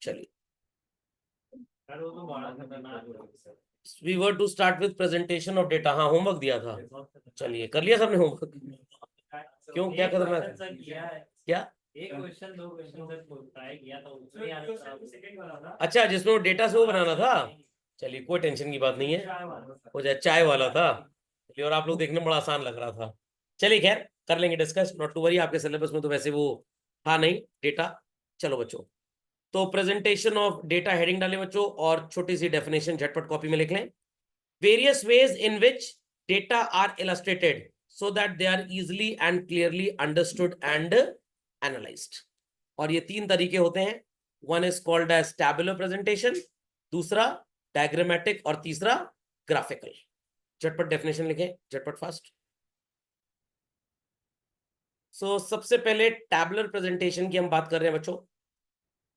चलिए, we were to start with presentation of data. हाँ, homework दिया था। चलिए, कर लिया सबने होमवर्क? क्यों, क्या करना है? क्या? एक क्वेश्चन, दो क्वेश्चन सर ट्राई किया था, उसमें अच्छा, जिसमें वो डेटा से वो बनाना था। चलिए, कोई टेंशन की बात नहीं है, हो जाए। चाय वाला था चलिए, और आप लोग देखने में बड़ा आसान लग रहा था। चलिए, खैर कर लेंगे डिस्कस, नॉट टू वरी। आपके सिलेबस में तो वैसे वो था नहीं डेटा। चलो बच्चों, तो प्रेजेंटेशन ऑफ डेटा हेडिंग डालें बच्चों, और छोटी सी डेफिनेशन झटपट कॉपी में लिख लें। Various ways in which data are illustrated so that they are easily and clearly understood and analysed. और ये तीन तरीके होते हैं। One is called as tabular presentation, दूसरा डायग्रामेटिक, और तीसरा ग्राफिकल। झटपट डेफिनेशन लिखें, झटपट फास्ट। सबसे पहले टैबुलर प्रेजेंटेशन की हम बात कर रहे हैं बच्चों।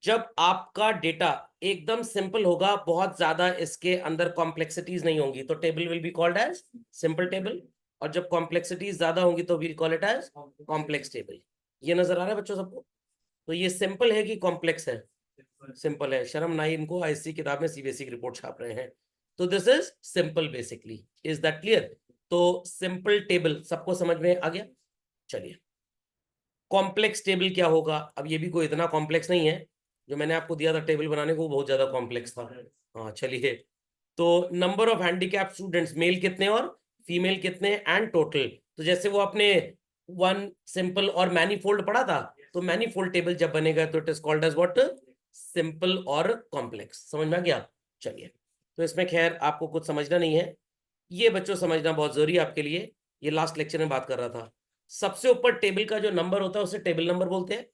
जब आपका डेटा एकदम सिंपल होगा, बहुत ज्यादा इसके अंदर कॉम्प्लेक्सिटीज नहीं होंगी, तो table will be called as simple table. और जब कॉम्प्लेक्सिटीज ज्यादा होंगी तो we'll call it as complex table. ये नजर आ रहा है बच्चों सबको? तो ये सिंपल है कि कॉम्प्लेक्स है? सिंपल है। शर्म ना इनको, आईसी किताब में सीबीएसई की रिपोर्ट छाप रहे हैं। तो this is simple basically. Is that clear? तो सिंपल टेबल सबको समझ में आ गया। चलिए, कॉम्प्लेक्स टेबल क्या होगा? अब ये भी कोई इतना कॉम्प्लेक्स नहीं है। जो मैंने आपको दिया था टेबल बनाने को, बहुत ज्यादा कॉम्प्लेक्स था। हाँ, चलिए। तो number of handicap students, male कितने और फीमेल कितने, एंड टोटल। तो जैसे वो अपने वन, सिंपल और मैनीफोल्ड पढ़ा था, तो मैनीफोल्ड टेबल जब बनेगा तो it is called as what? Simple और कॉम्प्लेक्स। समझ में आ गया? चलिए, तो इसमें खैर आपको कुछ समझना नहीं है। ये बच्चों समझना बहुत जरूरी है आपके लिए। ये लास्ट लेक्चर में बात कर रहा था। सबसे ऊपर टेबल का जो नंबर होता है उसे टेबल नंबर बोलते हैं।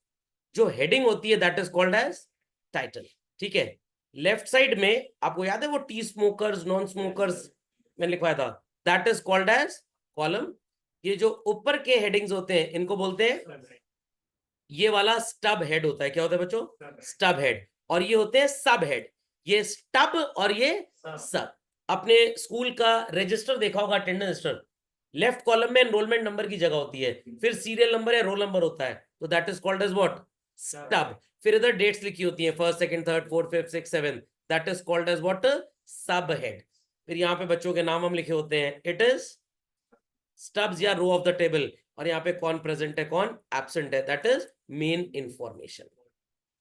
जो हेडिंग होती है that is called as title. ठीक है। लेफ्ट साइड में आपको याद है वो टी स्मोकर्स, नॉन स्मोकर्स मैंने लिखवाया था, that is called as column. ये जो ऊपर के हेडिंग्स होते हैं इनको बोलते हैं, ये वाला स्टब हेड होता है। क्या होता है बच्चों? Stub head. और ये होते हैं सब हेड। ये स्टब और ये सब। अपने स्कूल का रजिस्टर देखा होगा, अटेंडेंस रजिस्टर, लेफ्ट कॉलम में एनरोलमेंट नंबर की जगह होती है, फिर सीरियल नंबर या रोल नंबर होता है, तो that is called as what? Stub. फिर इधर डेट्स लिखी होती है, first, second, third, fourth, fifth, six, seven, that is called as what? Sub head. फिर यहाँ पे बच्चों के नाम हम लिखे होते हैं, इट इज स्टब्स या रो ऑफ द टेबल। और यहाँ पे कौन प्रेजेंट है, कौन एब्सेंट है, दैट इज मेन इंफॉर्मेशन।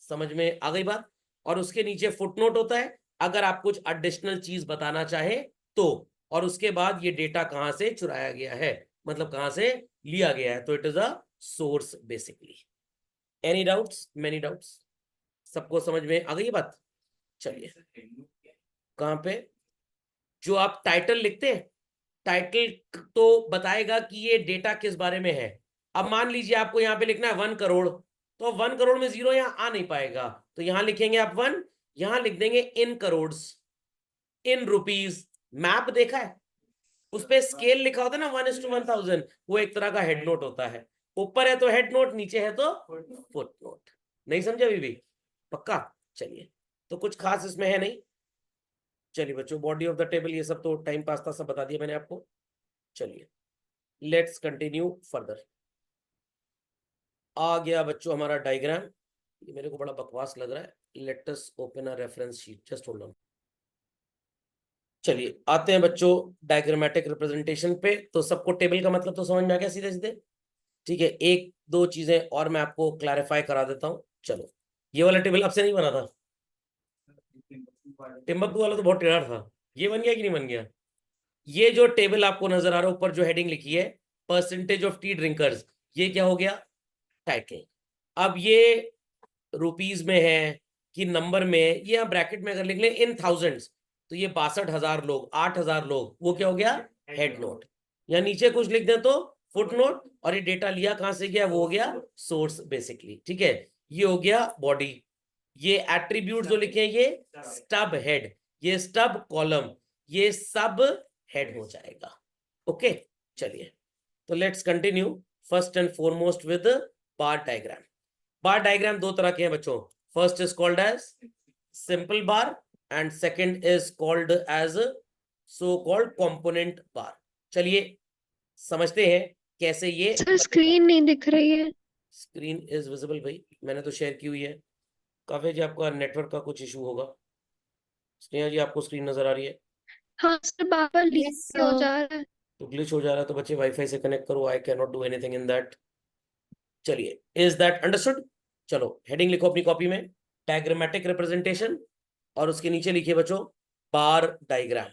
समझ में आ गई बात? और उसके नीचे फुटनोट होता है, अगर आप कुछ एडिशनल चीज बताना चाहे तो। और उसके बाद ये डेटा कहां से चुराया गया है, मतलब कहां से लिया गया है, तो it is a source basically. Any doubts? Many doubts? सबको समझ में आ गई बात? चलिए, कहां पे? जो आप टाइटल लिखते हैं, टाइटल तो बताएगा कि ये डेटा किस बारे में है। अब मान लीजिए आपको यहाँ पे लिखना है 1 करोड़, तो 1 करोड़ में जीरो यहाँ आ नहीं पाएगा, तो यहां लिखेंगे आप 1, यहां लिख देंगे इन करोड़, इन रुपीज। मैप देखा है, उस पे स्केल लिखा होता है ना, 1:1000, वो एक तरह का हेड नोट होता है। ऊपर है तो हेड नोट, नीचे है तो फुट नोट। नहीं समझे अभी भी? पक्का? चलिए, तो कुछ खास इसमें है नहीं। चलिए बच्चों, बॉडी ऑफ द टेबल ये सब तो टाइम पास था, सब बता दिया मैंने आपको। चलिए, लेट्स कंटिन्यू फर्दर। आ गया बच्चों हमारा डायग्राम। ये मेरे को बड़ा बकवास लग रहा है। Let us open a reference sheet, just hold on. चलिए, आते हैं बच्चों डायग्रामेटिक रिप्रेजेंटेशन पे। तो सबको टेबल का मतलब तो समझ में आ गया सीधे सीधे? ठीक है, एक दो चीजें और मैं आपको क्लैरिफाई करा देता हूं। चलो, ये वाला टेबल अब से नहीं बना था, टिम्बकटू वाला तो बहुत टेढ़ा था। ये बन गया कि नहीं बन गया? ये जो टेबल आपको नजर आ रहा है, ऊपर जो हेडिंग लिखी है, परसेंटेज ऑफ टी ड्रिंकर्स, ये क्या हो गया? टाइटल। अब ये रुपीज में है कि नंबर में है, ये आप ब्रैकेट में अगर लिख लें इन थाउजेंड्स, तो ये 62,000 लोग, 8,000 लोग, वो क्या हो गया? Head note. या नीचे कुछ लिख दें तो फुट नोट। और ये डेटा लिया कहां से गया, वो हो गया सोर्स बेसिकली। ठीक है, ये हो गया बॉडी। ये एट्रीब्यूट जो लिखे हैं, ये स्टब हेड, ये स्टब कॉलम, ये सब हेड हो जाएगा। ओके, चलिए, तो let's continue first and foremost with bar diagram. Bar diagram दो तरह के हैं बच्चों। First is called as simple bar and second is called as so called component bar. चलिए समझते हैं कैसे ये। सर स्क्रीन नहीं दिख रही है। स्क्रीन इज विजिबल भाई, मैंने तो शेयर की हुई है। काव्य जी आपका नेटवर्क का कुछ इशू होगा। स्नेहा जी आपको स्क्रीन नजर आ रही है? हाँ सर, बार बार Yes, लीक हो sir. जा रहा है। तो ग्लिच हो जा रहा है तो बच्चे वाईफाई से कनेक्ट करो। I can not do anything in that. चलिए, इज दैट अंडरस्टूड? चलो हेडिंग लिखो अपनी कॉपी में, डायग्रामेटिक रिप्रेजेंटेशन, और उसके नीचे लिखिए बच्चों बार डायग्राम।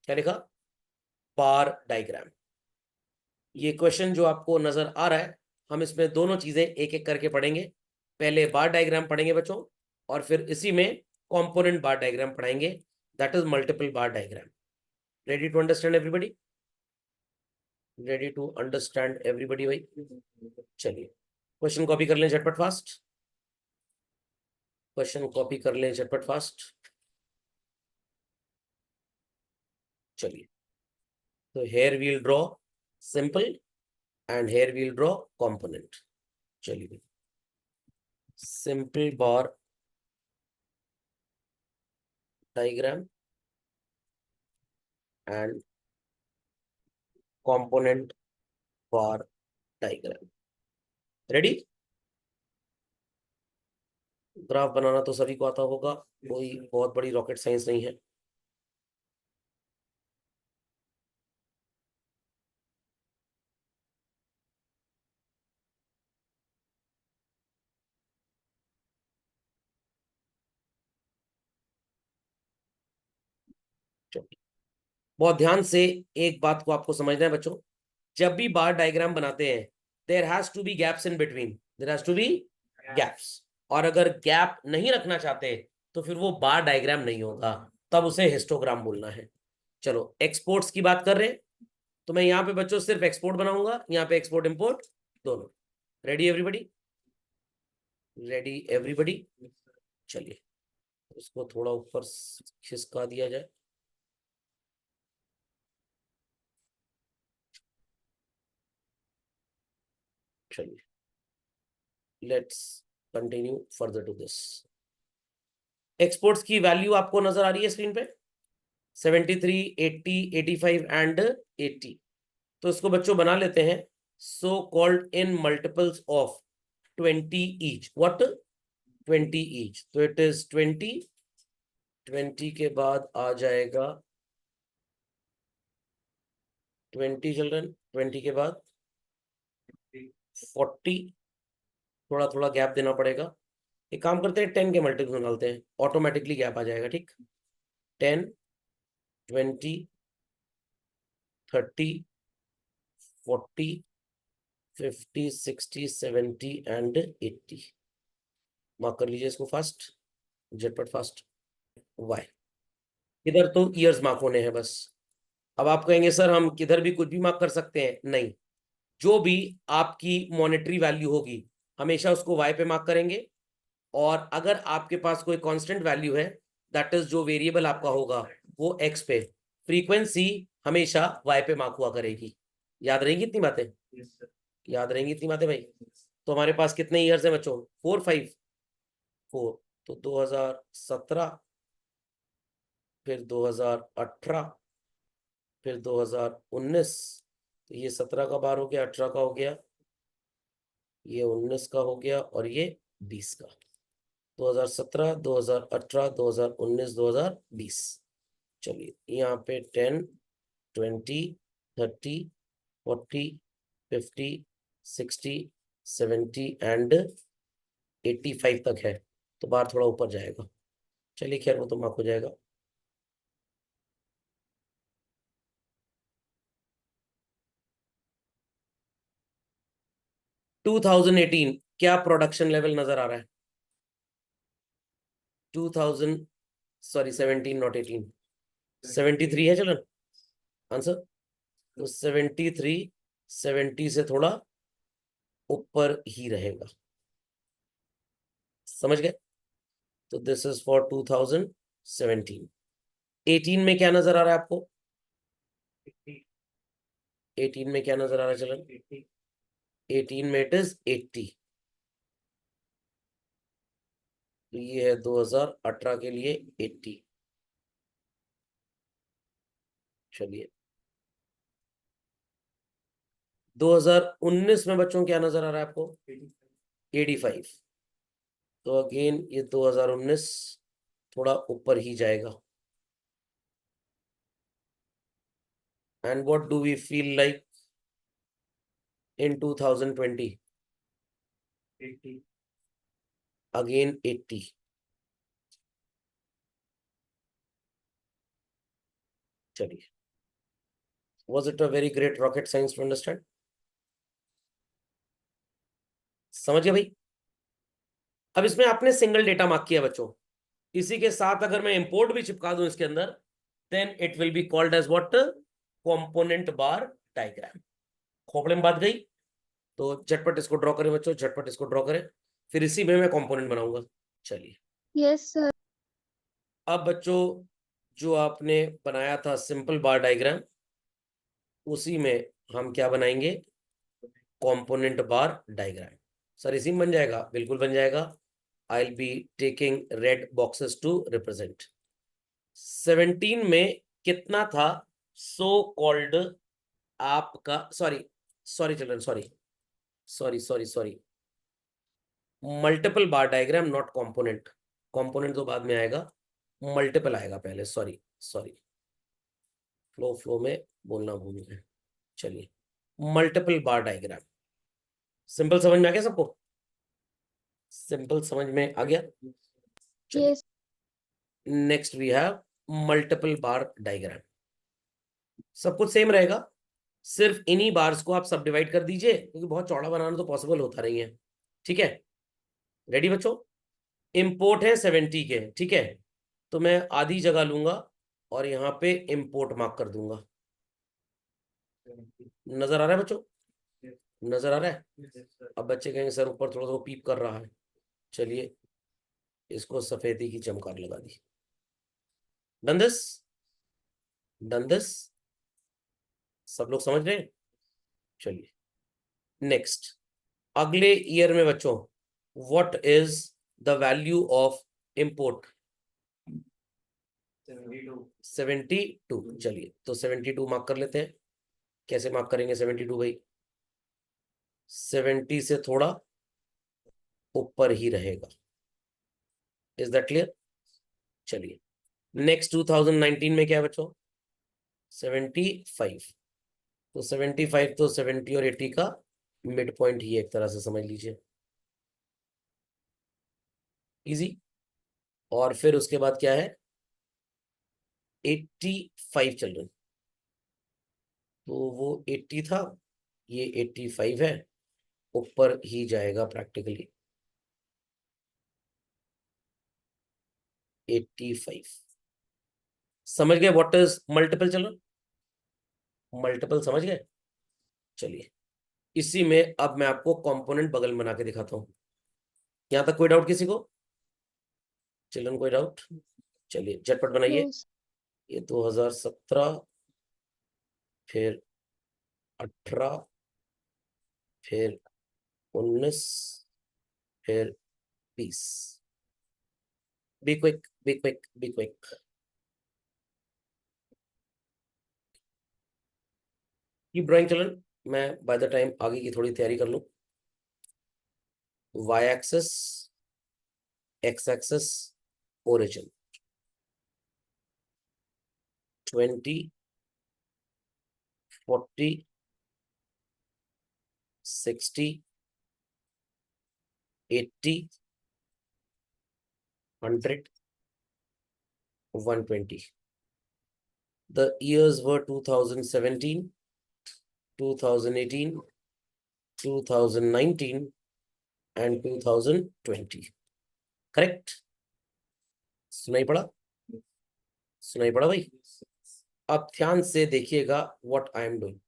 क्या लिखा? बार डायग्राम। ये क्वेश्चन जो आपको नजर आ रहा है, हम इसमें दोनों चीजें एक एक करके पढ़ेंगे। पहले बार डायग्राम पढ़ेंगे बच्चों, और फिर इसी में कंपोनेंट बार डायग्राम पढ़ाएंगे, that is multiple bar diagram. Ready to understand everybody? Ready to understand everybody भाई? चलिए क्वेश्चन कॉपी कर लें झटपट फास्ट। क्वेश्चन कॉपी कर लें झटपट फास्ट। चलिए, तो here we'll draw simple and here we'll draw component. चलिए, simple bar diagram and component bar diagram. Ready? Graph बनाना तो सभी को आता होगा, कोई बहुत बड़ी रॉकेट साइंस नहीं है। चलिए, बहुत ध्यान से एक बात को आपको समझना है बच्चों, जब भी बार डायग्राम बनाते हैं there has to be gaps in between, there has to be gaps. और अगर गैप नहीं रखना चाहते तो फिर वो बार डायग्राम नहीं होगा, तब उसे हिस्टोग्राम बोलना है। चलो एक्सपोर्ट्स की बात कर रहे हैं, तो मैं यहाँ पे बच्चों सिर्फ एक्सपोर्ट बनाऊंगा, यहाँ पे एक्सपोर्ट इंपोर्ट दोनों। Ready everybody? Ready everybody? चलिए, इसको थोड़ा ऊपर खिसका दिया जाए। चलिए, let's continue further to this. Exports की वैल्यू आपको नजर आ रही है स्क्रीन पे, 73, 80, 85 एंड 80। तो इसको बच्चों बना लेते हैं so called in multiples of 20 each. What? 20 each. तो इट इज 20, 20 के बाद आ जाएगा 20 चिल्ड्रन, 20 के बाद 40, थोड़ा थोड़ा गैप देना पड़ेगा। एक काम करते हैं 10 के मल्टीपल निकालते हैं, ऑटोमेटिकली गैप आ जाएगा। ठीक, 10, 20, 30, 40, 50, 60, 70 एंड 80। मार्क कर लीजिए इसको फास्ट, झटपट फास्ट। वाई इधर तो ईयर्स मार्क होने हैं बस। अब आप कहेंगे सर हम किधर भी कुछ भी मार्क कर सकते हैं? नहीं, जो भी आपकी मॉनेटरी वैल्यू होगी हमेशा उसको वाई पे मार्क करेंगे, और अगर आपके पास कोई कांस्टेंट वैल्यू है, दैट इज जो वेरिएबल आपका होगा वो एक्स पे, फ्रीक्वेंसी हमेशा वाई पे मार्क हुआ करेगी। याद रहेंगी इतनी बातें? याद रहेंगी इतनी बातें भाई? तो हमारे पास कितने ईयर्स हैं बच्चों? 4, 5, 4। तो 2017, फिर 2018, फिर 2019। तो ये 17 का बार हो गया, 18 का हो गया, ये 19 का हो गया, और ये 20 का। 2017, 2018, 2019, 2020। चलिए यहाँ पे 10, 20, 30, 40, 50, 60, 70 एंड 85 तक है, तो बार थोड़ा ऊपर जाएगा। चलिए खैर वो तो मार्क हो जाएगा। टू 2018 क्या प्रोडक्शन लेवल नजर आ रहा है? 2000, सॉरी 17 नॉट 18, 73 है चलन आंसर। तो 73 70 से थोड़ा ऊपर ही रहेगा, समझ गए? तो दिस इज फॉर 2017। 18 में क्या नजर आ रहा है आपको? 18 में क्या नजर आ रहा है चलन? 18 में इट इज 80। तो ये है 2018 के लिए 80। चलिए 2019 में बच्चों क्या नजर आ रहा है आपको? 85। तो अगेन ये 2019 थोड़ा ऊपर ही जाएगा। And what do we feel like in 2020? 80. Again 80। चलिए, was it a very great rocket science to understand? समझ गए भाई? अब इसमें आपने सिंगल डेटा मार्क किया बच्चों, इसी के साथ अगर मैं इंपोर्ट भी चिपका दूं इसके अंदर, then it will be called as what? Component bar diagram. खोपड़े में बात गई? तो झटपट इसको ड्रॉ करें बच्चों, झटपट इसको ड्रॉ करें, फिर इसी में मैं कंपोनेंट बनाऊंगा। चलिए, यस सर। अब बच्चों जो आपने बनाया था सिंपल बार डायग्राम, उसी में हम क्या बनाएंगे? Component bar diagram. सर इसी में बन जाएगा? बिल्कुल बन जाएगा। I will be taking red boxes to represent. 17 में कितना था सो कॉल्ड आपका, sorry sorry children, sorry, multiple bar diagram not component. Component तो बाद में आएगा, मल्टीपल आएगा पहले। सॉरी, फ्लो में बोलना भूल गए। चलिए, मल्टीपल बार डायग्राम। सिंपल समझ में आ गया सबको? सिंपल समझ में आ गया? चलिए, yes next we have multiple bar diagram. सब कुछ सेम रहेगा, सिर्फ इन्हीं बार्स को आप सब डिवाइड कर दीजिए, क्योंकि बहुत चौड़ा बनाना तो पॉसिबल होता नहीं है। ठीक है, रेडी बच्चों? इंपोर्ट है 70 के, ठीक है, तो मैं आधी जगह लूंगा और यहाँ पे इंपोर्ट मार्क कर दूंगा। नजर आ रहा है बच्चों? नजर आ रहा है? अब बच्चे कहेंगे सर ऊपर थोड़ा सा पीप कर रहा है। चलिए, इसको सफेदी की चमकार लगा दी। Done this? Done this? सब लोग समझ रहे हैं? चलिए, नेक्स्ट, अगले ईयर में बच्चों what is the value of import? 72। चलिए, तो 72 मार्क कर लेते हैं। कैसे मार्क करेंगे 72 भाई? 70 से थोड़ा ऊपर ही रहेगा। Is that clear? चलिए, नेक्स्ट 2019 में क्या है बच्चों? 75। तो 75 तो 70 और 80 का मिड पॉइंट ही एक तरह से समझ लीजिए। इजी। और फिर उसके बाद क्या है? 85 चिल्ड्रन। तो वो 80 था, ये 85 है, ऊपर ही जाएगा प्रैक्टिकली। 85 समझ गए? What is multiple children? Multiple समझ गए? चलिए, इसी में अब मैं आपको कंपोनेंट बगल में बना के दिखाता हूं। यहां तक कोई डाउट किसी को? चिल्ड्रन कोई डाउट? चलिए, झटपट बनाइए। यस ये 2017, फिर 18, फिर 19, फिर 20। Be quick, be quick, be quick. Keep drawing children, मैं बाय द टाइम आगे की थोड़ी तैयारी कर लूं। Y axis, X axis, origin 20, 40, 60, 80, 100, 120. The years were 2017, 2018, 2019 and 2020. Correct? सुनाई पड़ा? सुनाई पड़ा भाई? अब ध्यान से देखिएगा what I am doing.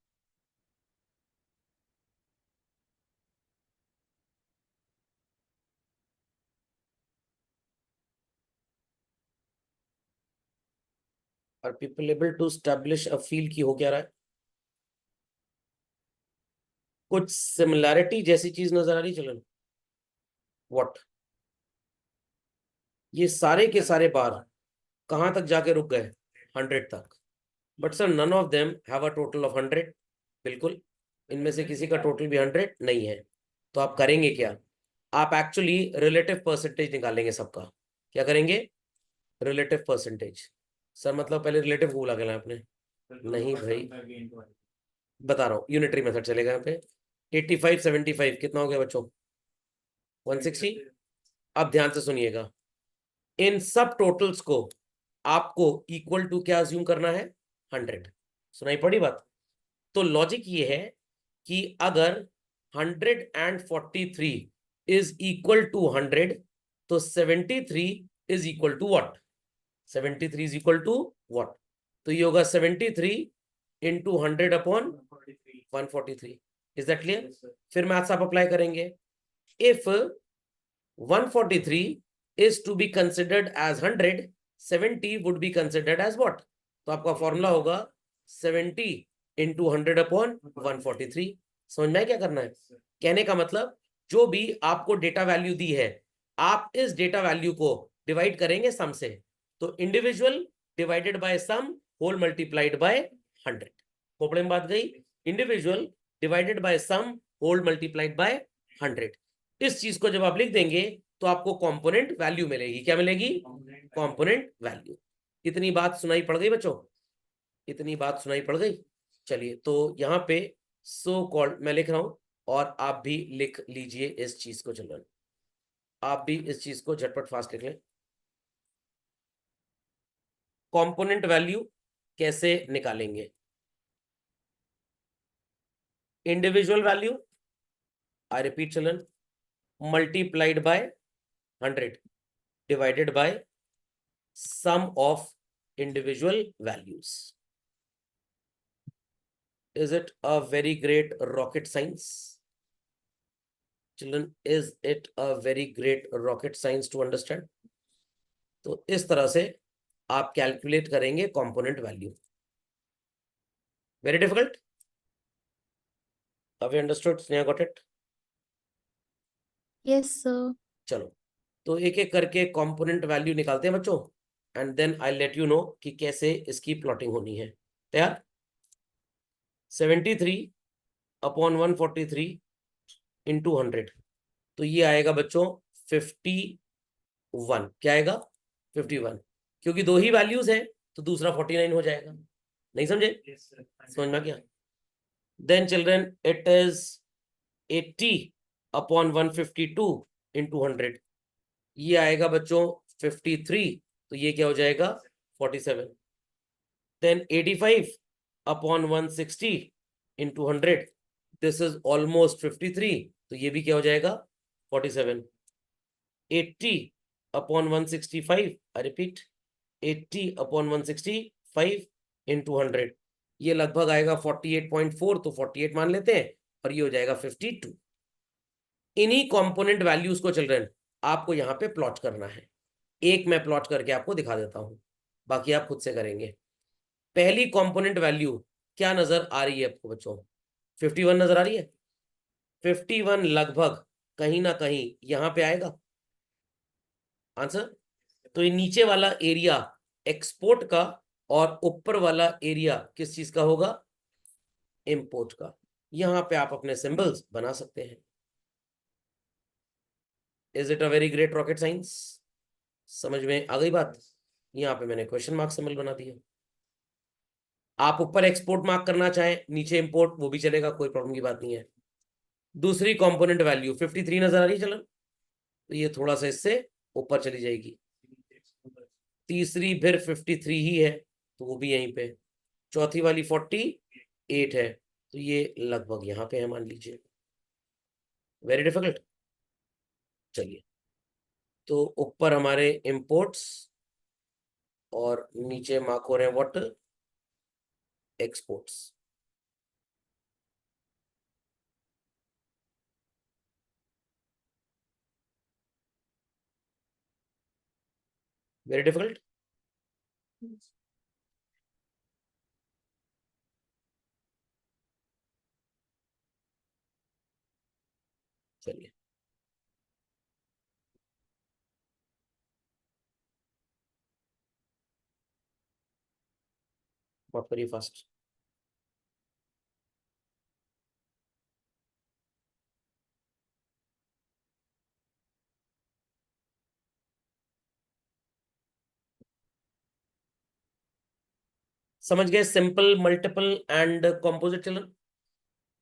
Are people able to establish a feel की हो क्या रहा है? कुछ सिमिलैरिटी जैसी चीज नजर आ रही? चलो, व्हाट? ये सारे के सारे बार कहां तक जाके रुक गए? 100 तक। But sir none of them have a total of 100। बिल्कुल, इनमें से किसी का टोटल भी 100 नहीं है। तो आप करेंगे क्या? आप एक्चुअली रिलेटिव परसेंटेज निकालेंगे सबका। क्या करेंगे? Relative percentage. सर मतलब पहले रिलेटिव को बुला के लाए आपने? नहीं भाई, बता रहा हूँ, यूनिटरी मेथड चलेगा यहाँ पे। 85 75 कितना हो गया बच्चों? 160। अब ध्यान से सुनिएगा, इन सब टोटल्स को आपको इक्वल टू क्या अज्यूम करना है? 100। सुनाई पड़ी बात? तो लॉजिक ये है कि अगर 143 इज इक्वल टू 100, तो 73 is equal to what? 73 is equal to what? तो ये होगा 73 into 100 upon 143। Is that clear? फिर मैथ्स आप अप्लाई करेंगे। If 143 is to be considered as 100, 70 would be considered as what? तो आपका फॉर्मूला होगा 70 इंटू 100 अपॉन 143। समझ में क्या करना है? कहने का मतलब जो भी आपको डेटा वैल्यू दी है, आप इस डेटा वैल्यू को डिवाइड करेंगे सम से। तो individual divided by sum whole multiplied by 100। खोपड़े में बात गई? Individual divided by sum whole multiplied by 100। इस चीज को जब आप लिख देंगे तो आपको कंपोनेंट वैल्यू मिलेगी। क्या मिलेगी? Component value. इतनी बात सुनाई पड़ गई बच्चों? इतनी बात सुनाई पड़ गई? चलिए, तो यहां पे सो कॉल्ड मैं लिख रहा हूं और आप भी लिख लीजिए इस चीज को। चिल्ड्रन, आप भी इस चीज को झटपट फास्ट लिख लें। कंपोनेंट वैल्यू कैसे निकालेंगे? Individual value, I repeat children, multiplied by 100 divided by sum of individual values. Is it a very great rocket science? Children, is it a very great rocket science to understand? तो इस तरह से आप calculate करेंगे component value. Very difficult? Have you understood? Sneha got it? Yes, sir. चलो, तो एक एक करके कंपोनेंट वैल्यू निकालते हैं बच्चों, and then I let you know कि कैसे इसकी प्लॉटिंग होनी है। तैयार? 73 अपॉन 143 इंटू 100, तो ये आएगा बच्चों 51। क्या आएगा? 51। क्योंकि दो ही वैल्यूज हैं तो दूसरा 49 हो जाएगा। नहीं समझे? समझ में क्या? Then children it is 80 upon 152 into 100, ये आएगा बच्चों 53, तो ये क्या हो जाएगा? 47। Then 85 upon 160 into 100, this is almost 53, तो ये भी क्या हो जाएगा? 47। 80 upon 165, I repeat, 80 upon 165 into 100, ये लगभग आएगा 48.4, तो 48 मान लेते हैं, और ये हो जाएगा 52। इन्हीं कंपोनेंट वैल्यूज को चिल्ड्रन आपको यहाँ पे प्लॉट करना है। एक मैं प्लॉट करके आपको दिखा देता हूं, बाकी आप खुद से करेंगे। पहली कंपोनेंट वैल्यू क्या नजर आ रही है आपको बच्चों? 51 नजर आ रही है? 51 लगभग कहीं ना कहीं यहां पे आएगा आंसर। तो ये नीचे वाला एरिया एक्सपोर्ट का और ऊपर वाला एरिया किस चीज का होगा? इंपोर्ट का। यहां पे आप अपने सिंबल्स बना सकते हैं। Is it a very great rocket science? समझ में आ गई बात? यहां पे मैंने क्वेश्चन मार्क सिंबल बना दिया। आप ऊपर एक्सपोर्ट मार्क करना चाहें, नीचे इंपोर्ट, वो भी चलेगा, कोई प्रॉब्लम की बात नहीं है। दूसरी कंपोनेंट वैल्यू 53 नजर आ रही है चलन, तो ये थोड़ा सा इससे ऊपर चली जाएगी। तीसरी फिर 53 ही है, तो वो भी यहीं पे। चौथी वाली 48 है, तो ये लगभग यहाँ पे है मान लीजिए। Very difficult? चलिए, तो ऊपर हमारे इंपोर्ट्स और नीचे मार्क हो रहे हैं व्हाट? एक्सपोर्ट्स। Very difficult? चलिए, बहुत करिए फास्ट। समझ गए? Simple, multiple and composite. Children,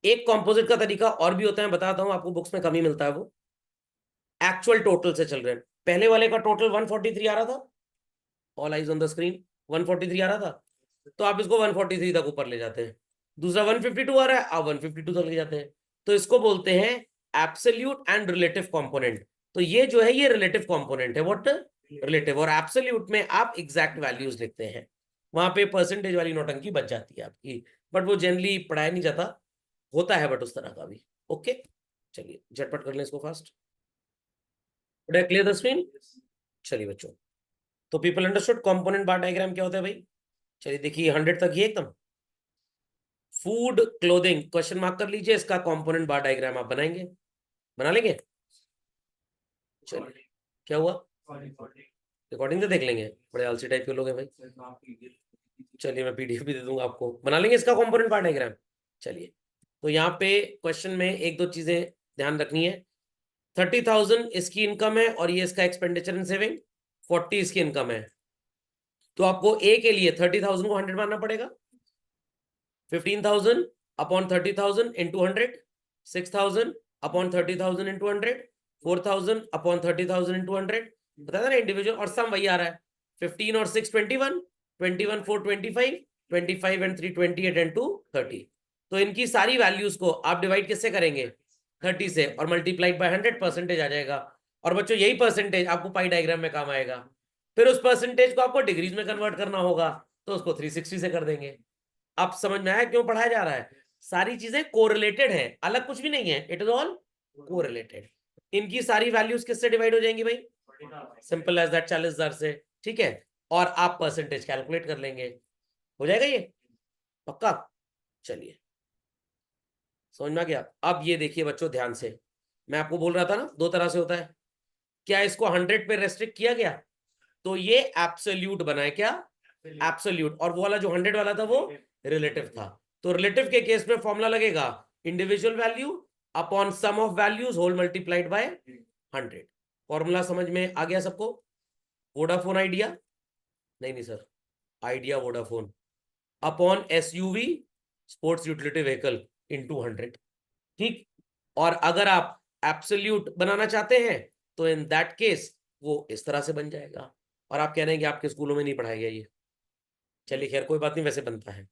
एक कॉम्पोजिट का तरीका और भी होता है, बताता हूं आपको, बुक्स में कम ही मिलता है वो। एक्चुअल टोटल से चल रहे हैं। पहले वाले का टोटल 143 आ रहा था, all eyes on the screen, 143 आ रहा था, तो आप इसको 143 तक ऊपर ले जाते हैं। दूसरा 152 आ रहा है, आप 152 तक ले जाते हैं। तो इसको बोलते हैं एब्सोल्यूट एंड रिलेटिव कंपोनेंट। तो ये जो है ये रिलेटिव कंपोनेंट है, व्हाट, रिलेटिव। और एब्सोल्यूट में आप एग्जैक्ट वैल्यूज लिखते हैं, वहां पे परसेंटेज वाली नोटंकी बच जाती है आपकी, बट वो जनरली पढ़ाया नहीं जाता, होता है बट उस तरह का भी। ओके, चलिए झटपट कर लें इसको फास्ट। Clear the screen? चलिए बच्चों, तो people understood component bar diagram क्या होता है भाई? चलिए देखिए 100 तक ये एकदम। फूड क्लोथिंग क्वेश्चन मार्क कर लीजिए, इसका कंपोनेंट बार डायग्राम आप बनाएंगे, बना लेंगे? चलिए, क्या हुआ? रिकॉर्डिंग तो देख लेंगे, बड़े आलसी टाइप के लोग हैं भाई। चलिए मैं पीडीएफ भी दे दूंगा आपको, बना लेंगे इसका कंपोनेंट बार डायग्राम। चलिए, तो यहाँ पे क्वेश्चन में एक दो चीजें ध्यान रखनी है। 30,000 इसकी इनकम है और ये इसका एक्सपेंडिचर एंड सेविंग, 40 इसकी इनकम है। तो आपको ए के लिए 30,000 को 100 मानना पड़ेगा। 15,000 upon 30,000 into 100, 6,000 upon 30,000 into 100, 4,000 upon 30,000 into 100, बताया ना इंडिविजुअल, और सम वही आ रहा है। 15 और 6 21, 21 4 25, 25 एंड 3 28 एंड 2 30। तो इनकी सारी वैल्यूज को आप डिवाइड किससे करेंगे? 30 से, और मल्टीप्लाइड बाय 100 परसेंटेज आ जाएगा। और बच्चों यही परसेंटेज आपको पाई डायग्राम में काम आएगा। फिर उस परसेंटेज को आपको डिग्रीज में कन्वर्ट करना होगा, तो उसको 360 से कर देंगे। अब समझ में आया क्यों पढ़ाया जा रहा है? सारी चीजें कोरिलेटेड है, अलग कुछ भी नहीं है, इट इज ऑल कोरिलेटेड। इनकी सारी वैल्यूज किससे डिवाइड हो जाएंगी भाई? सिंपल एज दैट, 40,000 से, ठीक है। और आप परसेंटेज कैलकुलेट कर लेंगे, हो जाएगा ये पक्का। चलिए, समझ में आ गया? अब ये देखिए बच्चों ध्यान से, मैं आपको बोल रहा था ना दो तरह से होता है। क्या इसको 100 पे रेस्ट्रिक्ट किया गया तो ये एब्सोल्यूट बना है, क्या एब्सोल्यूट, और वो वाला जो 100 वाला था वो रिलेटिव था। तो रिलेटिव के केस में फॉर्मूला लगेगा individual value upon sum of values whole multiplied by 100। Formula समझ में आ गया सबको? वोडाफोन आइडिया, नहीं sir, Idea Vodafone upon SUV sports utility vehicle into 100, ठीक। और अगर आप एब्सोल्यूट बनाना चाहते हैं तो इन दैट केस वो इस तरह से बन जाएगा। और आप कह रहे हैं कि आपके स्कूलों में नहीं पढ़ाया गया ये, चलिए खैर कोई बात नहीं, वैसे बनता है।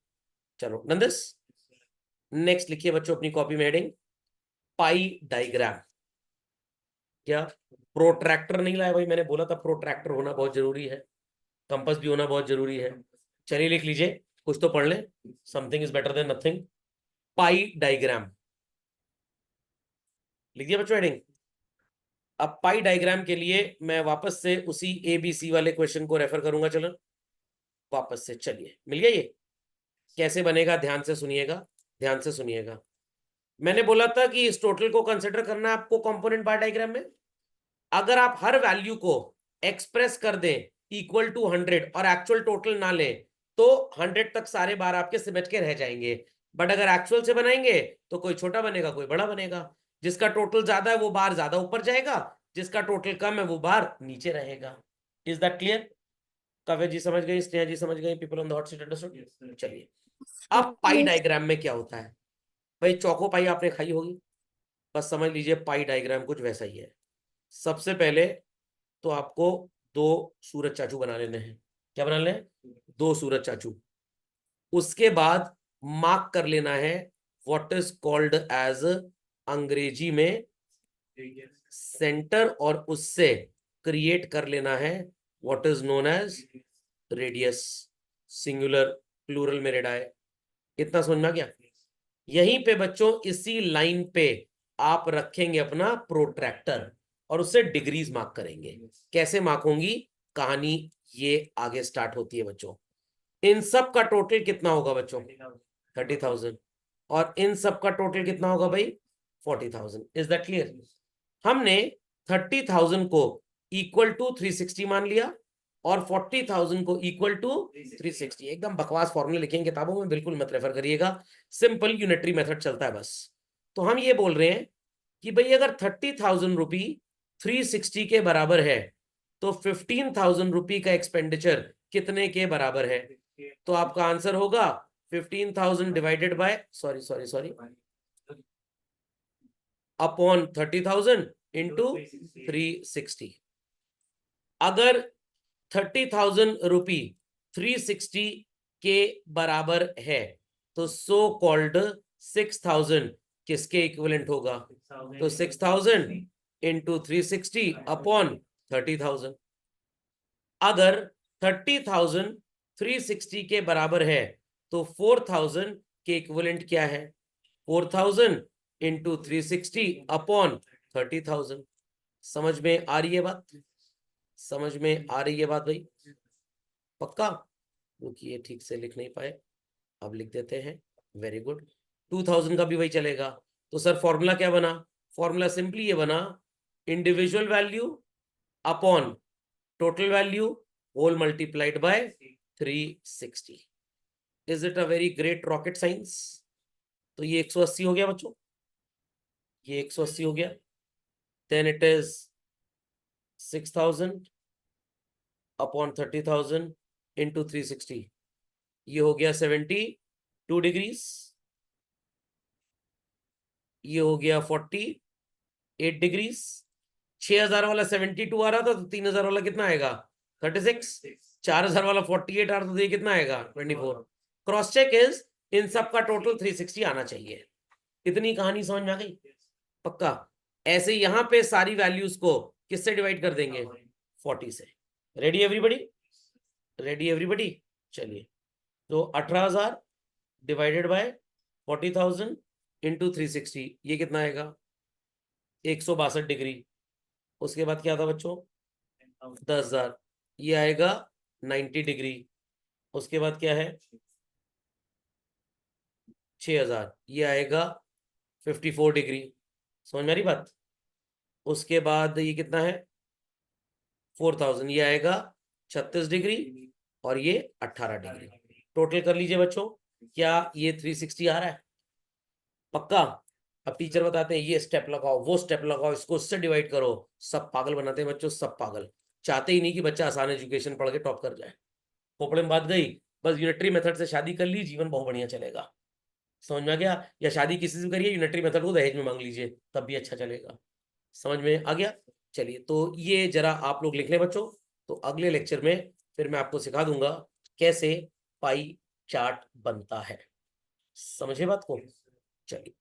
चलो नंदस, नेक्स्ट लिखिए बच्चों अपनी कॉपी में हेडिंग पाई डायग्राम। क्या प्रोट्रैक्टर नहीं लाया भाई? मैंने बोला था प्रोट्रैक्टर होना बहुत जरूरी है, कंपास भी होना बहुत जरूरी है। चलिए लिख लीजिए, कुछ तो पढ़ लें, something is better than nothing. Pi diagram लिख दिया बच्चों हेडिंग। अब पाई डायग्राम के लिए मैं वापस से उसी ABC वाले क्वेश्चन को रेफर करूंगा। चलो वापस से, चलिए मिल गया ये कैसे बनेगा, ध्यान से सुनिएगा, ध्यान से सुनिएगा। मैंने बोला था कि इस टोटल को कंसिडर करना है आपको कंपोनेंट बार डायग्राम में। अगर आप हर वैल्यू को एक्सप्रेस कर दें इक्वल टू 100 और एक्चुअल टोटल ना लें तो 100 तक सारे बार आपके सिमट के रह जाएंगे। बट अगर एक्चुअल से बनाएंगे तो कोई छोटा बनेगा कोई बड़ा बनेगा। जिसका टोटल ज्यादा है वो बार ज्यादा ऊपर जाएगा, जिसका टोटल कम है वो बार नीचे रहेगा। Is that clear? काव्य जी समझ गई, स्नेहा जी समझ गई, people on the hot seat understood? चलिए, अब पाई डायग्राम में क्या होता है भाई? चौको पाई आपने खाई होगी, बस समझ लीजिए पाई डायग्राम कुछ वैसा ही है। सबसे पहले तो आपको दो सूरज चाचू बना लेने हैं। क्या बना लेना है? दो सूरज चाचू। उसके बाद मार्क कर लेना है व्हाट इज कॉल्ड एज अंग्रेजी में सेंटर, और उससे क्रिएट कर लेना है what is known as radius, singular plural में रेडाई। इतना समझ में आ गया? यहीं पे बच्चों इसी लाइन पे आप रखेंगे अपना प्रोट्रैक्टर और उससे डिग्रीज मार्क करेंगे। कैसे मार्क होंगी, कहानी ये आगे स्टार्ट होती है बच्चों। इन सब का टोटल कितना होगा बच्चों? 30,000। और इन सब का टोटल कितना होगा भाई? 40,000। Is that clear? हमने 30,000 को इक्वल टू 360 मान लिया और 40,000 को इक्वल टू 360। एकदम बकवास फॉर्मूले लिखे हैं किताबों में, बिल्कुल मत रेफर करिएगा, सिंपल यूनिटरी मेथड चलता है बस। तो हम ये बोल रहे हैं कि भाई अगर 30,000 रुपी 360 के बराबर है तो 15,000 रुपी का एक्सपेंडिचर कितने के बराबर है? तो आपका आंसर होगा 15,000 divided by sorry upon 30,000 into 360। अगर 30,000 रुपी 360 के बराबर है तो सो कॉल्ड 6,000 किसके इक्विवेलेंट होगा? तो 6,000 इंटू 360 अपॉन 30,000। अगर 30,000 360 के बराबर है तो 4,000 के इक्विवेलेंट क्या है? 4,000 इंटू 360 अपॉन 30,000। समझ में आ रही है बात? समझ में आ रही है बात भाई? पक्का? रुकिए, ठीक से लिख नहीं पाए, अब लिख देते हैं। Very good. 2,000 का भी वही चलेगा। तो सर फॉर्मूला क्या बना? फॉर्मूला सिंपली ये बना, individual value upon total value whole multiplied by 360। Is it a very great rocket science? तो ये 180 हो गया बच्चों, ये 180 हो गया। Then it is 6,000 upon 30,000 into 360, ये हो गया 72 डिग्रीज, ये हो गया 48 डिग्रीज। 6,000 वाला 72 आ रहा था तो 3,000 वाला कितना आएगा? 36। 4,000 वाला 48 आ रहा था तो ये कितना आएगा? 24। क्रॉस चेक इज इन सब का टोटल 360 आना चाहिए। इतनी कहानी समझ में आ गई? पक्का? ऐसे यहां पे सारी वैल्यूज को किससे डिवाइड कर देंगे? 40 से। Ready everybody? Ready everybody? चलिए, तो 18,000 डिवाइडेड बाय 40,000 इंटू 360, ये कितना आएगा? 162 डिग्री। उसके बाद क्या था बच्चों? 10,000, ये आएगा 90 डिग्री। उसके बाद क्या है? 6,000, ये आएगा 54 डिग्री। समझ में आ रही बात? उसके बाद ये कितना है? 4,000, ये आएगा 36 डिग्री और ये 18 डिग्री। टोटल कर लीजिए बच्चों, क्या ये 360 आ रहा है? पक्का? अब टीचर बताते हैं ये स्टेप लगाओ, वो स्टेप लगाओ, इसको इससे डिवाइड करो। सब पागल बनाते हैं बच्चों, सब पागल। चाहते ही नहीं कि बच्चा आसान एजुकेशन पढ़ के टॉप कर जाए। खोपड़े में बात गई, बस यूनिटरी मेथड से शादी कर ली, जीवन बहुत बढ़िया चलेगा। समझ में आ गया? या शादी किसी से करिए, यूनिटरी मेथड को दहेज में मांग लीजिए, तब भी अच्छा चलेगा। समझ में आ गया? चलिए, तो ये जरा आप लोग लिख लें बच्चों। तो अगले लेक्चर में फिर मैं आपको सिखा दूंगा कैसे पाई चार्ट बनता है। समझे बात को? चलिए।